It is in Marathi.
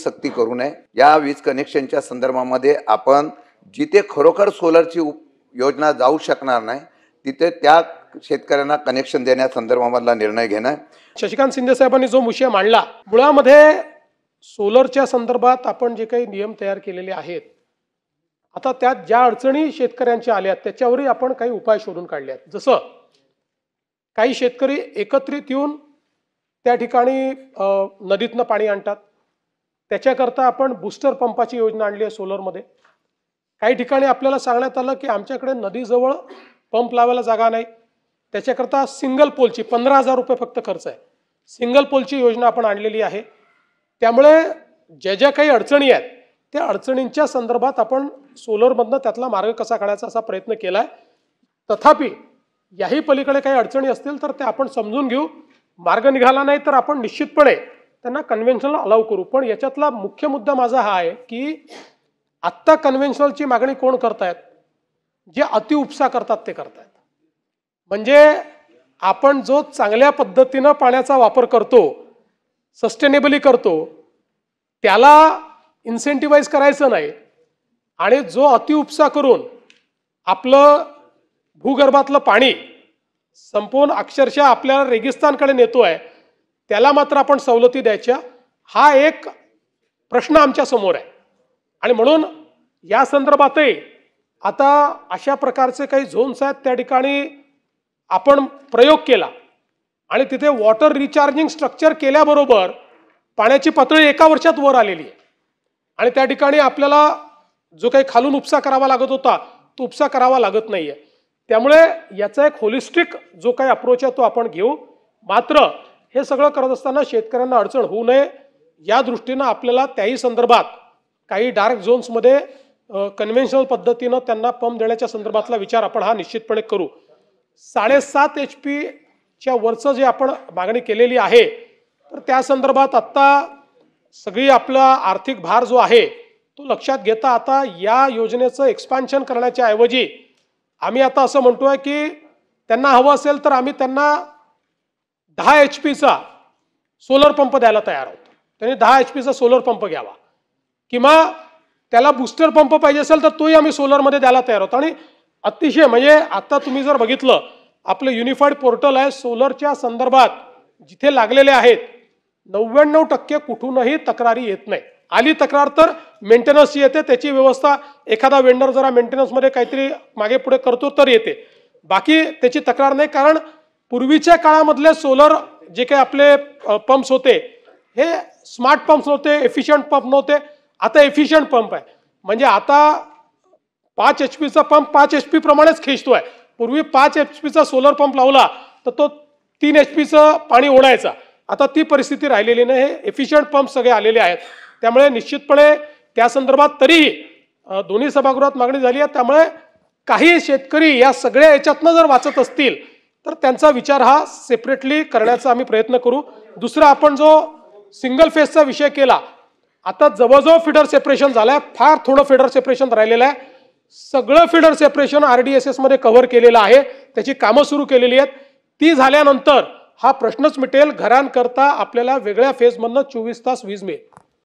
सक्ती करू नये। या वीज कनेक्शनच्या संदर्भामध्ये आपण जिथे खरोखर सोलरची योजना जाऊ शकणार नाही तिथे त्या शेतकऱ्यांना कनेक्शन देण्यासंदर्भातला निर्णय घेणं। शशिकांत शिंदे साहेबांनी जो विषय मांडला, मुळामध्ये सोलरच्या संदर्भात आपण जे काही नियम तयार केलेले आहेत, आता त्यात ज्या अडचणी शेतकऱ्यांच्या आल्या त्याच्यावरही आपण काही उपाय शोधून काढले आहेत। जसं काही शेतकरी एकत्रित येऊन त्या ठिकाणी नदीतनं पाणी आणतात, त्याच्याकरता आपण बूस्टर पंपाची योजना आणली आहे सोलरमध्ये। काही ठिकाणी आपल्याला सांगण्यात आलं की आमच्याकडे नदीजवळ पंप लावायला जागा नाही, त्याच्याकरता सिंगल पोलची 15,000 रुपये फक्त खर्च आहे, सिंगल पोलची योजना आपण आणलेली आहे। त्यामुळे ज्या ज्या काही अडचणी आहेत त्या अडचणींच्या संदर्भात आपण सोलरमधनं त्यातला मार्ग कसा काढायचा असा प्रयत्न केला आहे। तथापि याही पलीकडे काही अडचणी असतील तर ते आपण समजून घेऊ, मार्ग निघाला नाही तर आपण निश्चितपणे त्यांना कन्व्हेन्शनल अलाउ करू। पण याच्यातला मुख्य मुद्दा माझा हा आहे की आत्ता कन्व्हेन्शनलची मागणी कोण करतायत? जे अतिउपसा करतात ते करतायत। म्हणजे आपण जो चांगल्या पद्धतीनं पाण्याचा वापर करतो, सस्टेनेबली करतो, त्याला इन्सेंटिव्हाइज करायचं नाही आणि जो अतिउपसा करून आपलं भूगर्भातलं पाणी संपूर्ण अक्षरशः आपल्या रेगिस्तानकडे नेतोय त्याला मात्र आपण सवलती द्यायच्या, हा एक प्रश्न आमच्या समोर आहे। आणि म्हणून या संदर्भातही आता अशा प्रकारचे काही झोन्स आहेत त्या ठिकाणी आपण प्रयोग केला आणि तिथे वॉटर रिचार्जिंग स्ट्रक्चर केल्याबरोबर पाण्याची पातळी एका वर्षात वर आलेली आहे आणि त्या ठिकाणी आपल्याला जो काही खालून उपसा करावा लागत होता तो उपसा करावा लागत नाहीये। त्यामुळे याचा एक होलिस्टिक जो काही अप्रोच आहे तो आपण घेऊ। मात्र हे सगळं करत असताना शेतकऱ्यांना अडचण होऊ नये या दृष्टीनं आपल्याला त्याही संदर्भात काही डार्क झोन्समध्ये कन्व्हेन्शनल पद्धतीनं त्यांना पंप देण्याच्या संदर्भातला विचार आपण हा निश्चितपणे करू। 7.5 HP च्या वरचं जे आपण मागणी केलेली आहे तर त्या संदर्भात आत्ता सगळी आपला आर्थिक भार जो आहे तो लक्षात घेता आता या योजनेचं एक्सपान्शन करण्याच्या ऐवजी आम्ही आता असं म्हणतोय की त्यांना हवं असेल तर आम्ही त्यांना 10 HPचा सोलर पंप द्यायला तयार आहोत। त्यांनी 10 HPचा सोलर पंप घ्यावा किंवा त्याला बूस्टर पंप पाहिजे असेल तर तोही आम्ही सोलरमध्ये द्यायला तयार आहोत। आणि अतिशय म्हणजे आता तुम्ही जर बघितलं आपलं युनिफाईड पोर्टल आहे सोलरच्या संदर्भात जिथे लागलेले आहेत 99% कुठूनही तक्रारी येत नाही। आली तक्रार तर मेंटेनन्सची येते, त्याची व्यवस्था एखादा वेंडर जरा मेंटेनन्समध्ये काहीतरी मागे पुढे करतो तर येते, बाकी त्याची तक्रार नाही। कारण पूर्वीच्या काळामधले सोलर जे काही आपले पंप्स होते हे स्मार्ट पंप्स नव्हते, एफिशियंट पंप नव्हते, आता एफिशियंट पंप आहे। म्हणजे आता 5 HPचा पंप 5 HP प्रमाणेच खेचतोय। पूर्वी 5 HPचा सोलर पंप लावला तर तो 3 HPचं पाणी ओढायचा, आता ती परिस्थिती राहिलेली नाही, हे एफिशियंट पंप सगळे आलेले आहेत। त्यामुळे निश्चितपणे त्या संदर्भात तरीही दोन्ही सभागृहात मागणी झाली आहे। त्यामुळे काही शेतकरी या सगळ्या याच्यातनं जर वाचत असतील तर त्यांचा विचार हा सेपरेटली करण्याचा आम्ही प्रयत्न करू। दुसरा आपण जो सिंगल फेजचा विषय केला, आता जवळजवळ फिडर सेपरेशन झालंय, फार थोडं फिडर सेपरेशन राहिलेलं आहे। सगळं फिडर सेपरेशन RDSS मध्ये कव्हर केलेलं आहे, त्याची कामं सुरू केलेली आहेत। ती झाल्यानंतर हा प्रश्नच मिटेल, घरांकरता आपल्याला वेगळ्या फेजमधनं 24 तास वीज मिळेल।